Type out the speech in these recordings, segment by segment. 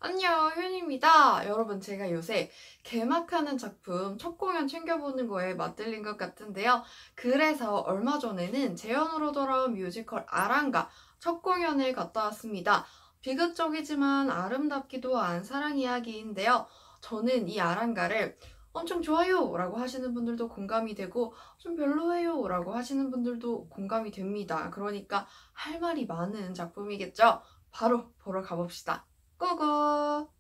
안녕, 효연입니다. 여러분, 제가 요새 개막하는 작품 첫 공연 챙겨보는 거에 맛들린 것 같은데요. 그래서 얼마 전에는 재연으로 돌아온 뮤지컬 아랑가 첫 공연을 갔다 왔습니다. 비극적이지만 아름답기도 한 사랑 이야기인데요. 저는 이 아랑가를 엄청 좋아요 라고 하시는 분들도 공감이 되고 좀 별로예요 라고 하시는 분들도 공감이 됩니다. 그러니까 할 말이 많은 작품이겠죠? 바로 보러 가봅시다. 고고!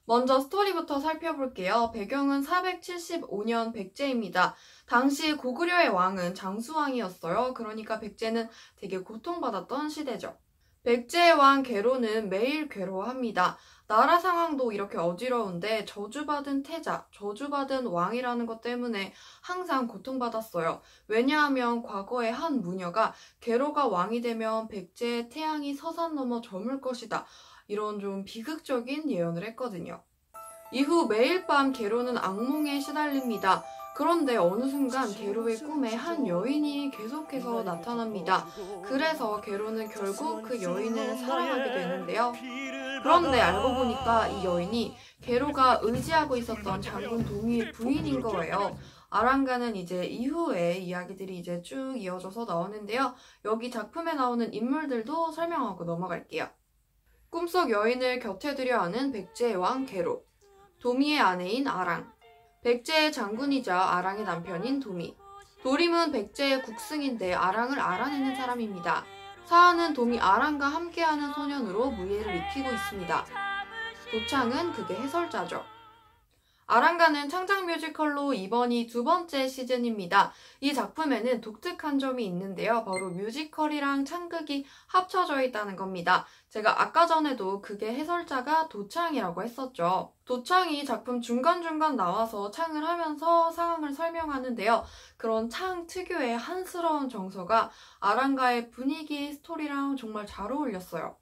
먼저 스토리부터 살펴볼게요. 배경은 475년 백제입니다. 당시 고구려의 왕은 장수왕이었어요. 그러니까 백제는 되게 고통받았던 시대죠. 백제의 왕 계로는 매일 괴로워합니다. 나라 상황도 이렇게 어지러운데 저주받은 태자, 저주받은 왕이라는 것 때문에 항상 고통받았어요. 왜냐하면 과거에 한 무녀가 계로가 왕이 되면 백제의 태양이 서산 넘어 저물 것이다. 이런 좀 비극적인 예언을 했거든요. 이후 매일 밤 계로는 악몽에 시달립니다. 그런데 어느 순간 계로의 꿈에 한 여인이 계속해서 나타납니다. 그래서 계로는 결국 그 여인을 사랑하게 되는데요. 그런데 알고 보니까 이 여인이 계로가 의지하고 있었던 장군 동의의 부인인 거예요. 아랑가는 이제 이후에 이야기들이 이제 쭉 이어져서 나오는데요. 여기 작품에 나오는 인물들도 설명하고 넘어갈게요. 꿈속 여인을 곁에 두려 하는 백제의 왕 계로, 도미의 아내인 아랑, 백제의 장군이자 아랑의 남편인 도미. 도림은 백제의 국승인데 아랑을 알아내는 사람입니다. 사하는 도미 아랑과 함께하는 소년으로 무예를 익히고 있습니다. 도창은 그게 해설자죠. 아랑가는 창작 뮤지컬로 이번이 두 번째 시즌입니다. 이 작품에는 독특한 점이 있는데요. 바로 뮤지컬이랑 창극이 합쳐져 있다는 겁니다. 제가 아까 전에도 그게 해설자가 도창이라고 했었죠. 도창이 작품 중간중간 나와서 창을 하면서 상황을 설명하는데요. 그런 창 특유의 한스러운 정서가 아랑가의 분위기, 스토리랑 정말 잘 어울렸어요.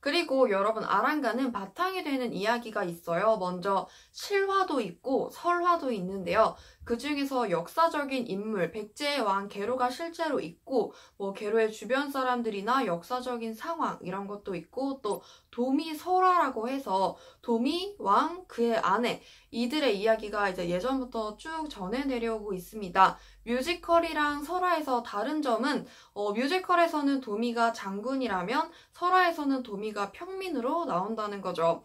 그리고 여러분, 아랑가는 바탕이 되는 이야기가 있어요. 먼저 실화도 있고 설화도 있는데요. 그 중에서 역사적인 인물, 백제의 왕 계로가 실제로 있고 계로의 주변 사람들이나 역사적인 상황 이런 것도 있고 또 도미 설화라고 해서 도미, 왕, 그의 아내 이들의 이야기가 이제 예전부터 쭉 전해 내려오고 있습니다. 뮤지컬이랑 설화에서 다른 점은 뮤지컬에서는 도미가 장군이라면 설화에서는 도미가 평민으로 나온다는 거죠.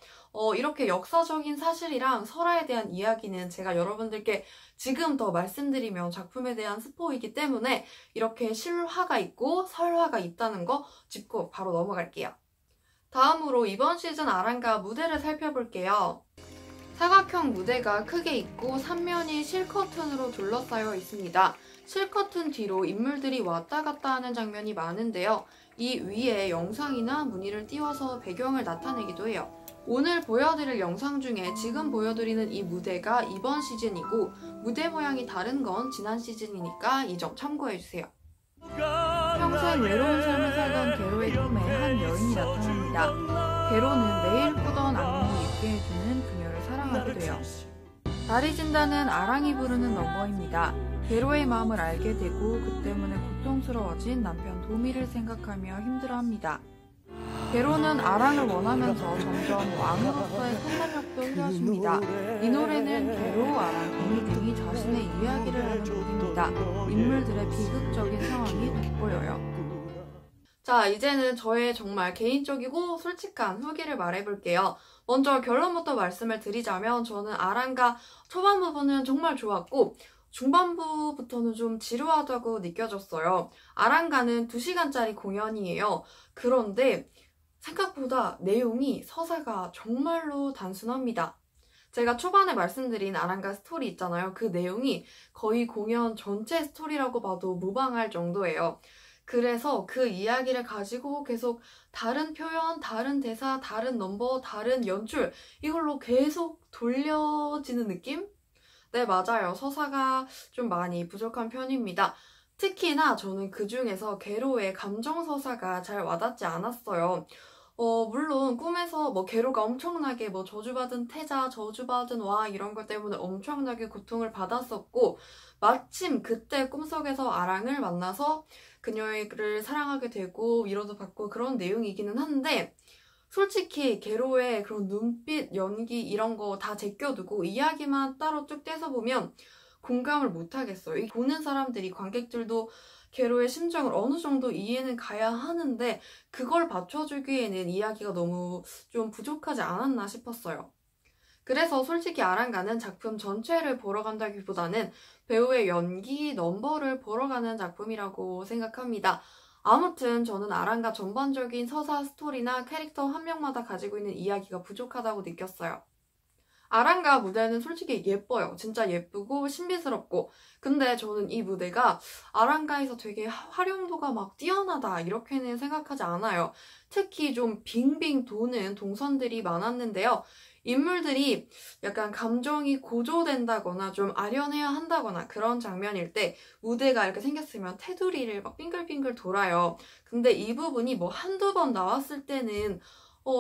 이렇게 역사적인 사실이랑 설화에 대한 이야기는 제가 여러분들께 지금 더 말씀드리면 작품에 대한 스포이기 때문에 이렇게 실화가 있고 설화가 있다는 거 짚고 바로 넘어갈게요. 다음으로 이번 시즌 아랑가 무대를 살펴볼게요. 사각형 무대가 크게 있고 3면이 실커튼으로 둘러싸여 있습니다. 실커튼 뒤로 인물들이 왔다 갔다 하는 장면이 많은데요. 이 위에 영상이나 무늬를 띄워서 배경을 나타내기도 해요. 오늘 보여드릴 영상 중에 지금 보여드리는 이 무대가 이번 시즌이고 무대 모양이 다른 건 지난 시즌이니까 이 점 참고해주세요. 평생 외로운 삶을 살던 계로의 꿈에 한 여인이 나타납니다. 계로는 매일 꾸던 악몽을 잊게 해주는 그녀를 사랑하게 돼요. 달이 진다는 아랑이 부르는 넘버입니다. 계로의 마음을 알게 되고 그 때문에 고통스러워진 남편 도미를 생각하며 힘들어합니다. 계로는 아랑을 원하면서 점점 왕으로서의 판단력도 흐려집니다. 이 노래는 계로, 아랑, 도미 등이 자신의 이야기를 하는 곡입니다. 인물들의 비극적인 상황이 돋보여요. 자, 이제는 저의 정말 개인적이고 솔직한 후기를 말해볼게요. 먼저 결론부터 말씀을 드리자면 저는 아랑가 초반 부분은 정말 좋았고 중반부부터는 좀 지루하다고 느껴졌어요. 아랑가는 2시간짜리 공연이에요. 그런데 생각보다 내용이 서사가 정말로 단순합니다. 제가 초반에 말씀드린 아랑가 스토리 있잖아요. 그 내용이 거의 공연 전체 스토리라고 봐도 무방할 정도예요. 그래서 그 이야기를 가지고 계속 다른 표현, 다른 대사, 다른 넘버, 다른 연출 이걸로 계속 돌려지는 느낌? 네, 맞아요. 서사가 좀 많이 부족한 편입니다. 특히나 저는 그 중에서 계로의 감정서사가 잘 와닿지 않았어요. 물론 꿈에서 계로가 엄청나게 저주받은 태자, 저주받은 와 이런 것 때문에 엄청나게 고통을 받았었고 마침 그때 꿈속에서 아랑을 만나서 그녀를 사랑하게 되고 위로도 받고 그런 내용이기는 한데 솔직히 게로의 그런 눈빛, 연기 이런 거 다 제껴두고 이야기만 따로 쭉 떼서 보면 공감을 못 하겠어요. 이 보는 사람들이, 관객들도 게로의 심정을 어느 정도 이해는 가야 하는데 그걸 받쳐주기에는 이야기가 너무 좀 부족하지 않았나 싶었어요. 그래서 솔직히 아랑가는 작품 전체를 보러 간다기보다는 배우의 연기, 넘버를 보러 가는 작품이라고 생각합니다. 아무튼 저는 아랑가 전반적인 서사 스토리나 캐릭터 한 명마다 가지고 있는 이야기가 부족하다고 느꼈어요. 아랑가 무대는 솔직히 예뻐요. 진짜 예쁘고 신비스럽고. 근데 저는 이 무대가 아랑가에서 되게 활용도가 막 뛰어나다 이렇게는 생각하지 않아요. 특히 좀 빙빙 도는 동선들이 많았는데요. 인물들이 약간 감정이 고조된다거나 좀 아련해야 한다거나 그런 장면일 때 무대가 이렇게 생겼으면 테두리를 막 빙글빙글 돌아요. 근데 이 부분이 뭐 한두 번 나왔을 때는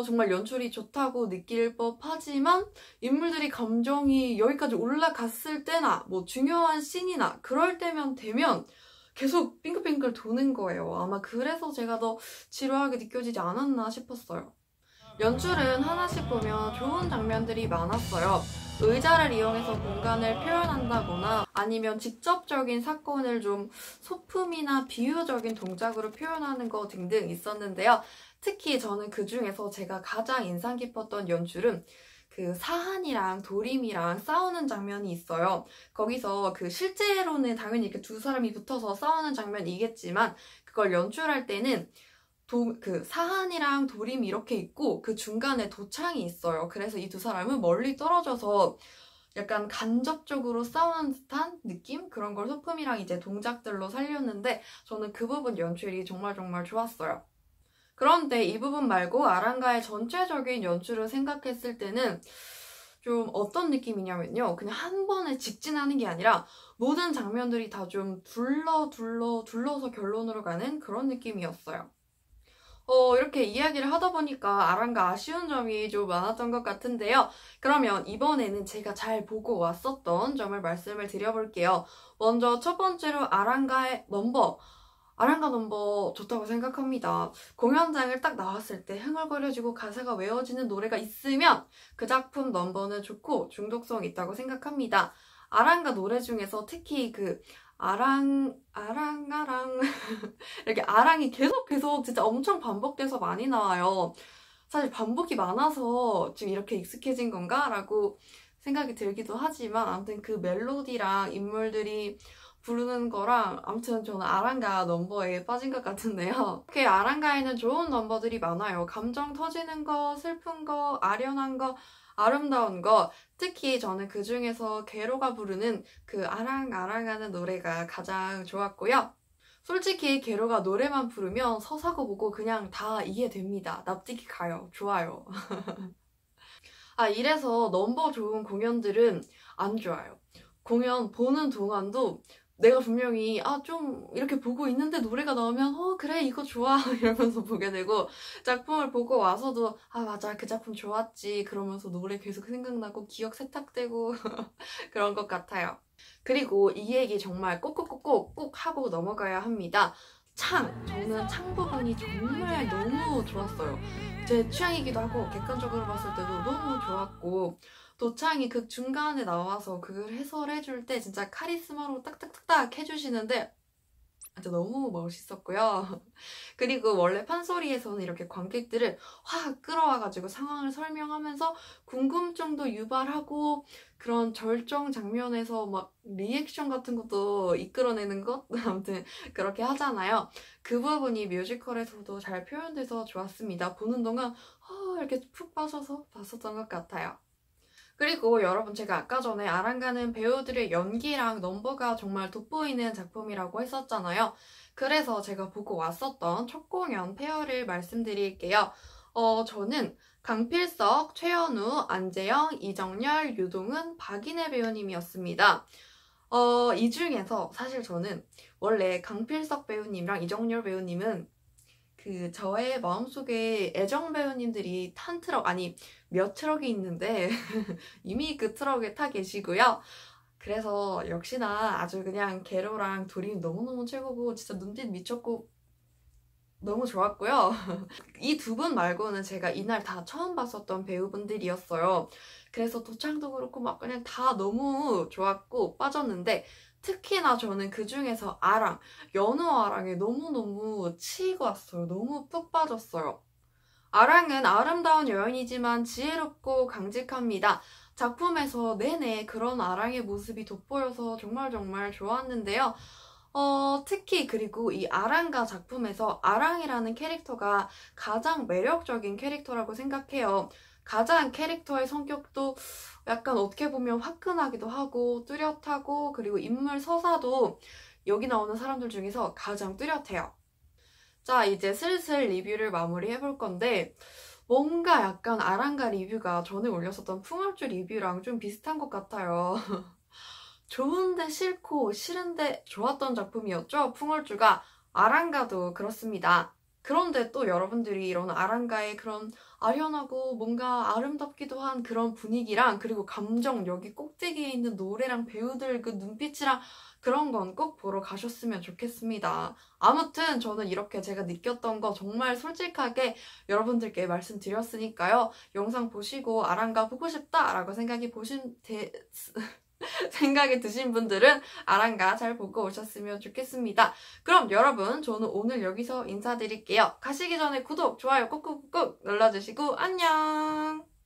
정말 연출이 좋다고 느낄 법하지만 인물들이 감정이 여기까지 올라갔을 때나 뭐 중요한 씬이나 그럴 때면 되면 계속 빙글빙글 도는 거예요. 아마 그래서 제가 더 지루하게 느껴지지 않았나 싶었어요. 연출은 하나씩 보면 좋은 장면들이 많았어요. 의자를 이용해서 공간을 표현한다거나 아니면 직접적인 사건을 좀 소품이나 비유적인 동작으로 표현하는 거 등등 있었는데요. 특히 저는 그 중에서 제가 가장 인상 깊었던 연출은 그 사한이랑 도림이랑 싸우는 장면이 있어요. 거기서 그 실제로는 당연히 이렇게 두 사람이 붙어서 싸우는 장면이겠지만 그걸 연출할 때는 그 사한이랑 도림이 이렇게 있고 그 중간에 도창이 있어요. 그래서 이 두 사람은 멀리 떨어져서 약간 간접적으로 싸우는 듯한 느낌? 그런 걸 소품이랑 이제 동작들로 살렸는데 저는 그 부분 연출이 정말 좋았어요. 그런데 이 부분 말고 아랑가의 전체적인 연출을 생각했을 때는 좀 어떤 느낌이냐면요. 그냥 한 번에 직진하는 게 아니라 모든 장면들이 다 좀 둘러서 결론으로 가는 그런 느낌이었어요. 이렇게 이야기를 하다 보니까 아랑가 아쉬운 점이 좀 많았던 것 같은데요. 그러면 이번에는 제가 잘 보고 왔었던 점을 말씀을 드려볼게요. 먼저 첫 번째로 아랑가의 넘버. 아랑가 넘버 좋다고 생각합니다. 공연장을 딱 나왔을 때 흥얼거려지고 가사가 외워지는 노래가 있으면 그 작품 넘버는 좋고 중독성 있다고 생각합니다. 아랑가 노래 중에서 특히 그 아랑 이렇게 아랑이 계속 진짜 엄청 반복돼서 많이 나와요. 사실 반복이 많아서 지금 이렇게 익숙해진 건가? 라고 생각이 들기도 하지만 아무튼 그 멜로디랑 인물들이 부르는 거랑 아무튼 저는 아랑가 넘버에 빠진 것 같은데요. 이렇게 아랑가에는 좋은 넘버들이 많아요. 감정 터지는 거, 슬픈 거, 아련한 거, 아름다운 거. 특히 저는 그 중에서 게로가 부르는 그 아랑아랑하는 노래가 가장 좋았고요. 솔직히 게로가 노래만 부르면 서사고 보고 그냥 다 이해됩니다. 납득이 가요. 좋아요. 이래서 넘버 좋은 공연들은 안 좋아요. 공연 보는 동안도 내가 분명히 좀 이렇게 보고 있는데 노래가 나오면 그래 이거 좋아 이러면서 보게 되고 작품을 보고 와서도 맞아 그 작품 좋았지 그러면서 노래 계속 생각나고 기억 세탁되고 그런 것 같아요. 그리고 이 얘기 정말 꼭 하고 넘어가야 합니다. 저는 창 부분이 정말 너무 좋았어요. 제 취향이기도 하고 객관적으로 봤을 때도 너무 좋았고 도창이 극 중간에 나와서 그걸 해설해줄 때 진짜 카리스마로 딱딱딱딱 해주시는데 진짜 너무 멋있었고요. 그리고 원래 판소리에서는 이렇게 관객들을 확 끌어와가지고 상황을 설명하면서 궁금증도 유발하고 그런 절정 장면에서 막 리액션 같은 것도 이끌어내는 것? 아무튼 그렇게 하잖아요. 그 부분이 뮤지컬에서도 잘 표현돼서 좋았습니다. 보는 동안 이렇게 푹 빠져서 봤었던 것 같아요. 그리고 여러분 제가 아까 전에 아랑가는 배우들의 연기랑 넘버가 정말 돋보이는 작품이라고 했었잖아요. 그래서 제가 보고 왔었던 첫 공연 페어를 말씀드릴게요. 저는 강필석, 최연우, 안재영, 이정열, 유동은, 박인혜 배우님이었습니다. 이 중에서 사실 저는 원래 강필석 배우님이랑 이정열 배우님은 저의 마음속에 애정 배우님들이 탄 트럭, 몇 트럭이 있는데 이미 그 트럭에 타 계시고요. 그래서 역시나 아주 그냥 게로랑 도림 너무너무 최고고 진짜 눈빛 미쳤고 너무 좋았고요. 이 두 분 말고는 제가 이날 다 처음 봤었던 배우분들이었어요. 그래서 도창도 그렇고 막 그냥 다 너무 좋았고 빠졌는데 특히나 저는 그 중에서 아랑, 연우 아랑에 너무너무 치이고 왔어요. 너무 푹 빠졌어요. 아랑은 아름다운 여인이지만 지혜롭고 강직합니다. 작품에서 내내 그런 아랑의 모습이 돋보여서 정말 정말 좋았는데요. 특히 그리고 이 아랑가 작품에서 아랑이라는 캐릭터가 가장 매력적인 캐릭터라고 생각해요. 가장 캐릭터의 성격도 약간 어떻게 보면 화끈하기도 하고 뚜렷하고 그리고 인물 서사도 여기 나오는 사람들 중에서 가장 뚜렷해요. 자, 이제 슬슬 리뷰를 마무리해 볼 건데 뭔가 약간 아랑가 리뷰가 전에 올렸었던 풍월주 리뷰랑 좀 비슷한 것 같아요. 좋은데 싫고 싫은데 좋았던 작품이었죠. 풍월주가 아랑가도 그렇습니다. 그런데 또 여러분들이 이런 아랑가의 그런 아련하고 뭔가 아름답기도 한 그런 분위기랑 그리고 감정 여기 꼭대기에 있는 노래랑 배우들 그 눈빛이랑 그런 건 꼭 보러 가셨으면 좋겠습니다. 아무튼 저는 이렇게 제가 느꼈던 거 정말 솔직하게 여러분들께 말씀드렸으니까요. 영상 보시고 아랑가 보고 싶다라고 생각이 드신 분들은 아랑가 잘 보고 오셨으면 좋겠습니다. 그럼 여러분 저는 오늘 여기서 인사드릴게요. 가시기 전에 구독, 좋아요 꾹꾹꾹 눌러주시고 안녕!